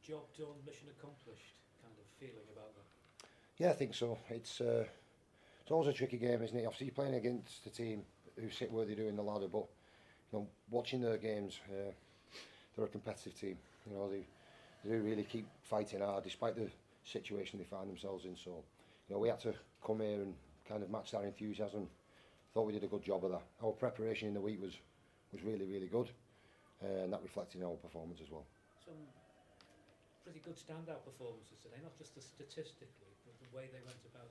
job done, mission accomplished kind of feeling about that? Yeah, I think so. It's always a tricky game, isn't it? Obviously, you're playing against a team who sit where they do in the ladder, but watching their games, they're a competitive team. They do really keep fighting hard despite the situation they find themselves in. So, we had to come here and kind of match that enthusiasm. Thought we did a good job of that. Our preparation in the week was really, really good, and that reflected in our performance as well. Some pretty good standout performances today, not just statistically, but the way they went about.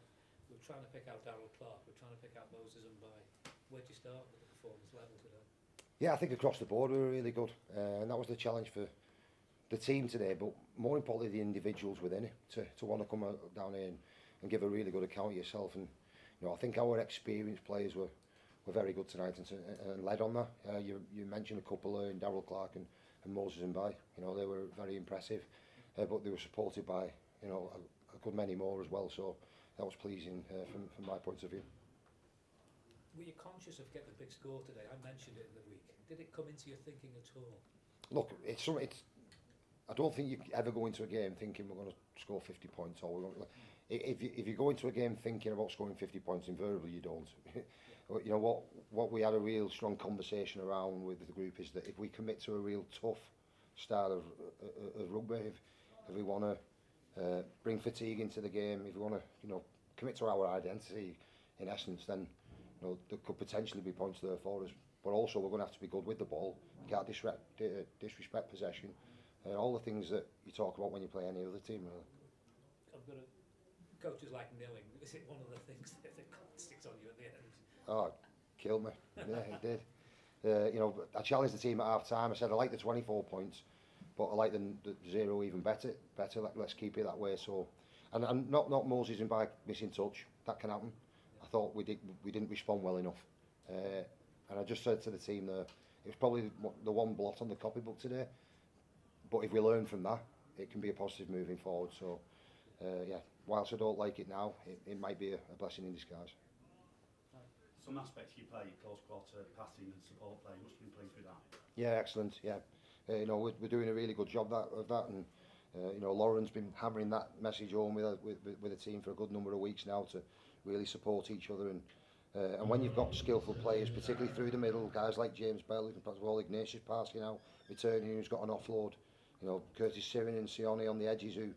We're trying to pick out Darryl Clark, we're trying to pick out Moses and Bai. Where'd you start with the performance level today? Yeah, I think across the board we were really good, and that was the challenge for the team today, but more importantly the individuals within it, to want to come down here and give a really good account of yourself. And I think our experienced players were very good tonight and led on that. You mentioned a couple in Darryl Clark and Moses and Bai. They were very impressive, but they were supported by a good many more as well. So that was pleasing from my point of view. Were you conscious of getting a big score today? I mentioned it in the week. Did it come into your thinking at all? Look, it's I don't think you ever go into a game thinking we're going to score 50 points. Or if you go into a game thinking about scoring 50 points, invariably you don't. What we had a real strong conversation around with the group is that if we commit to a real tough style of rugby, if we want to bring fatigue into the game, if we want to commit to our identity in essence, then there could potentially be points there for us. But also we're going to have to be good with the ball. You can't disrespect possession. All the things that you talk about when you play any other team. I've got coaches like kneeling. Is it one of the things that sticks on you at the end? Oh, killed me. Yeah, it did. I challenged the team at half time. I said I like the 24 points, but I like the 0 even better. Let's keep it that way. So, and not Moses and Bai missing touch. That can happen. I thought we didn't respond well enough. And I just said to the team there, it was probably the one blot on the copybook today. But if we learn from that, it can be a positive moving forward. So, whilst I don't like it now, it might be a blessing in disguise. Some aspects of your play, your close quarter, passing and support play, must have been pleased with that. Yeah, excellent. Yeah, we're doing a really good job of that, and Lauren's been hammering that message home with the team for a good number of weeks now to really support each other. And when you've got skillful players, particularly through the middle, guys like James Bell, as well Ignatius Parsky now returning, who's got an offload. Curtis Sirin and Sione on the edges who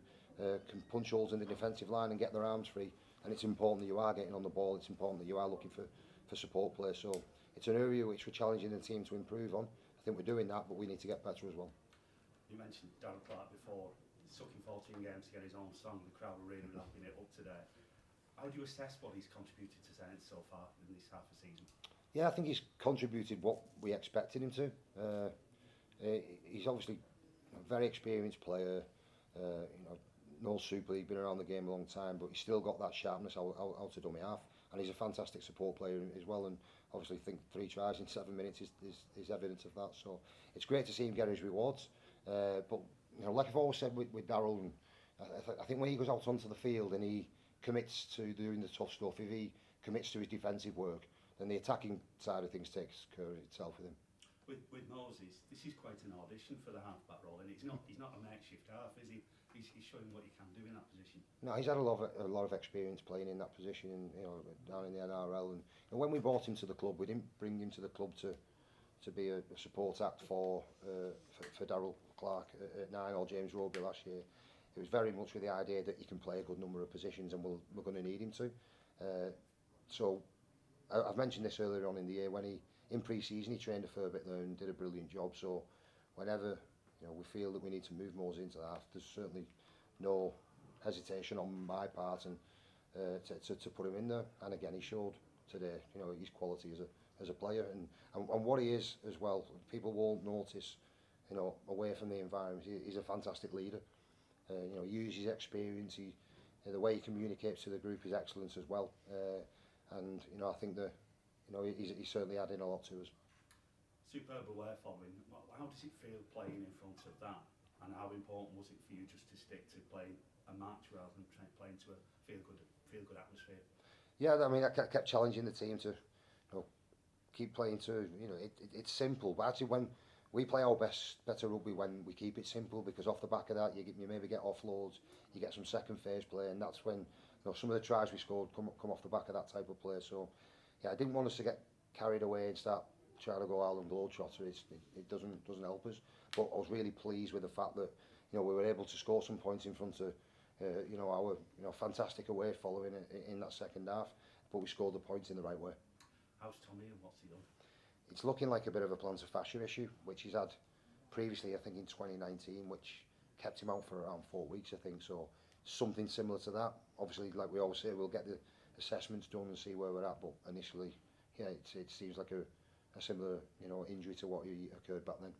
can punch holes in the defensive line and get their arms free. And it's important that you are getting on the ball. It's important that you are looking for support players. So it's an area which we're challenging the team to improve on. I think we're doing that, but we need to get better as well. You mentioned Darryl Clark before. It took him 14 games to get his own song. The crowd were really lapping it up today. How do you assess what he's contributed to St so far in this half of the season? Yeah, I think he's contributed what we expected him to. He's obviously a very experienced player. No super, he's been around the game a long time, but he's still got that sharpness out to dummy half. And he's a fantastic support player as well. And obviously, I think 3 tries in 7 minutes is evidence of that. So it's great to see him get his rewards. But like I've always said with Darryl, I think when he goes out onto the field and he commits to doing the tough stuff, if he commits to his defensive work, then the attacking side of things takes care of itself with him. With Moses, this is quite an audition for the half-back role, and he's not a makeshift half, is he? He's showing what he can do in that position. No, he's had a lot of experience playing in that position, down in the NRL. And when we brought him to the club, we didn't bring him to the club to be a support act for Darryl Clark at 9 or James Roby last year. It was very much with the idea that he can play a good number of positions, and we're going to need him to. So I've mentioned this earlier on in the year when in pre-season he trained a fair bit there and did a brilliant job. So whenever we feel that we need to move Moses into that, there's certainly no hesitation on my part and to put him in there. And again, he showed today his quality as a player and what he is as well. People won't notice away from the environment. He's a fantastic leader. He uses experience. The way he communicates to the group is excellent as well. And I think that he's certainly adding a lot to us. Superb away for him. How does it feel playing in front of that? And how important was it for you just to stick to playing a match rather than playing to a feel good atmosphere? Yeah, I mean, I kept challenging the team to keep playing to it's simple, but actually when we play our better rugby when we keep it simple, because off the back of that you maybe get offloads, you get some second phase play, and that's when some of the tries we scored come off the back of that type of play. So yeah, I didn't want us to get carried away and start trying to go Ireland Globetrotter. It doesn't help us. But I was really pleased with the fact that we were able to score some points in front of our fantastic away following in that second half, but we scored the points in the right way. How's Tommy and what's he done? It's looking like a bit of a plantar fascia issue, which he's had previously, I think, in 2019, which kept him out for around 4 weeks, I think. So something similar to that. Obviously, like we always say, we'll get the assessments done and see where we're at. But initially, yeah, it seems like a similar, injury to what occurred back then.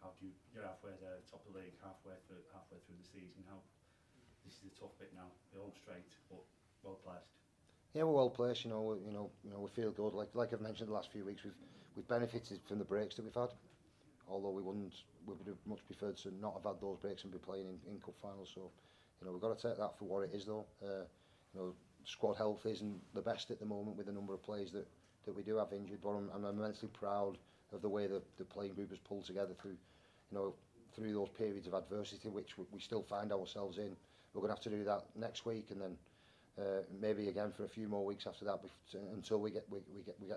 How do you're halfway there, top of the league, halfway through the season. This is the tough bit now. You're home straight, but well placed. Yeah, we're well placed. We feel good. Like I've mentioned the last few weeks, we've benefited from the breaks that we've had. Although we would have much preferred to not have had those breaks and be playing in cup finals. So, we've got to take that for what it is, though. Squad health isn't the best at the moment with the number of players that we do have injured. But I'm immensely proud of the way that the playing group has pulled together through those periods of adversity, which we still find ourselves in. We're going to have to do that next week, and then maybe again for a few more weeks after that, until we get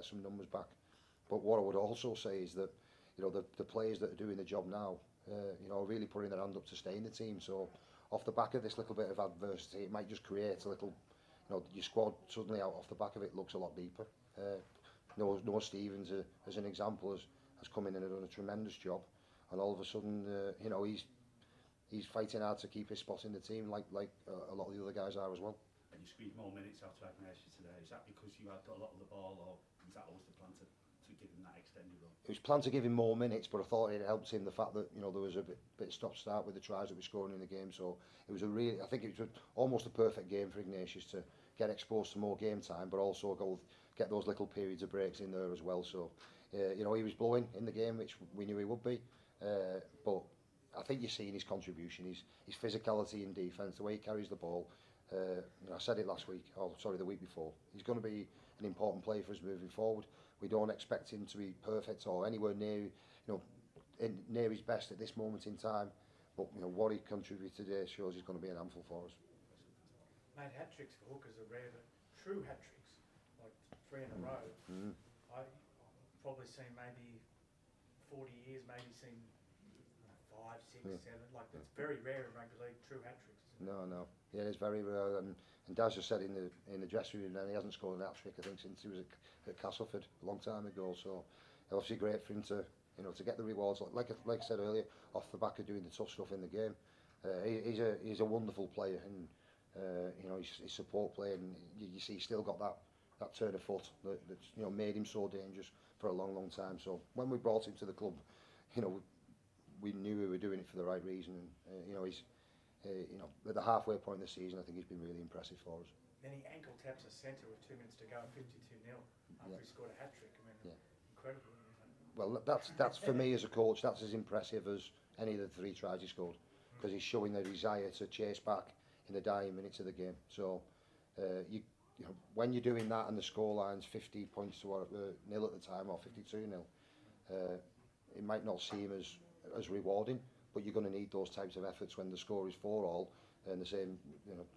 some numbers back. But what I would also say is that the players that are doing the job now, are really putting their hand up to stay in the team. So off the back of this little bit of adversity, it might just create a little, your squad suddenly out off the back of it looks a lot deeper. Noah Stevens, as an example, has come in and done a tremendous job, and all of a sudden, he's fighting hard to keep his spot in the team, like a lot of the other guys are as well. And you squeezed more minutes out of Agnesia today. Is that because you had a lot of the ball, or is that always the plan to give him that extended run? It was planned to give him more minutes, but I thought it helped him the fact that there was a bit stop-start with the tries that we scoring in the game. So it was I think it was almost a perfect game for Ignatius to get exposed to more game time, but also get those little periods of breaks in there as well. So he was blowing in the game, which we knew he would be, but I think you're seeing his contribution, his physicality in defence, the way he carries the ball. I said it the week before. He's going to be an important player for us moving forward. We don't expect him to be perfect or anywhere near near his best at this moment in time, but what he contributed today shows he's going to be an handful for us. Mate, hat-tricks for hookers are rare, but true hat-tricks, like 3 in a row, I've probably seen maybe 40 years, maybe seen 5, 6, 7, like it's very rare in rugby league, true hat-tricks. No. Yeah, it's very rare, and Daz just said in the dressing room that he hasn't scored an hat-trick, I think, since he was at Castleford a long time ago. So obviously great for him to get the rewards, like I said earlier, off the back of doing the tough stuff in the game. He's a wonderful player, and his support play, and you see he's still got that turn of foot that's made him so dangerous for a long time. So when we brought him to the club, we knew we were doing it for the right reason, and he's at the halfway point of the season, I think he's been really impressive for us. Then he ankle taps a centre with 2 minutes to go, 52-0 after he scored a hat-trick. I mean, incredible. Well, that's for me as a coach, that's as impressive as any of the 3 tries he scored, because he's showing the desire to chase back in the dying minutes of the game. So when you're doing that and the scoreline's 50 points to 0 at the time, or 52-0, it might not seem as rewarding, but you're going to need those types of efforts when the score is 4-all and the same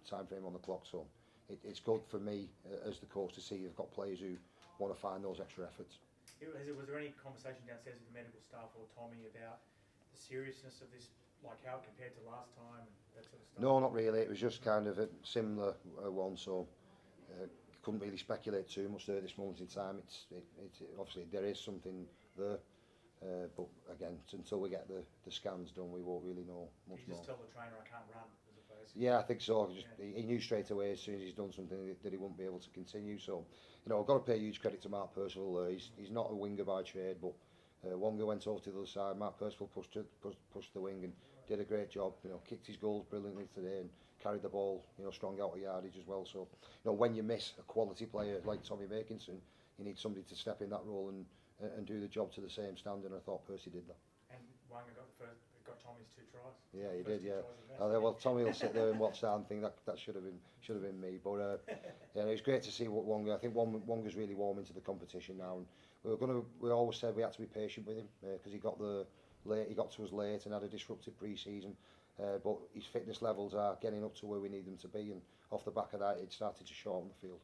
time frame on the clock. So it's good for me as the coach to see you've got players who want to find those extra efforts. Was there any conversation downstairs with the medical staff or Tommy about the seriousness of this, like how it compared to last time and that sort of stuff? No, not really. It was just kind of a similar one, so couldn't really speculate too much there at this moment in time. It's obviously there is something there. But again, until we get the scans done, we won't really know much more. You just tell the trainer I can't run, as opposed to... Yeah, I think so. He knew straight away as soon as he's done something that he wouldn't be able to continue. So, I've got to pay huge credit to Mark Percival. He's not a winger by trade, but Wonga went over to the other side. Mark Percival pushed the wing and did a great job. Kicked his goals brilliantly today and carried the ball, strong out of yardage as well. So, when you miss a quality player like Tommy Makinson, you need somebody to step in that role and do the job to the same standard, and I thought Percy did that. And Wanga got Tommy's 2 tries. Yeah, he did. Yeah. Well, Tommy will sit there and watch that and think that should have been me. But yeah, it was great to see what Wanga. I think Wanga's really warm into the competition now, and We always said we had to be patient with him because he got to us late and had a disruptive pre-season. But his fitness levels are getting up to where we need them to be, and off the back of that, it started to show on the field.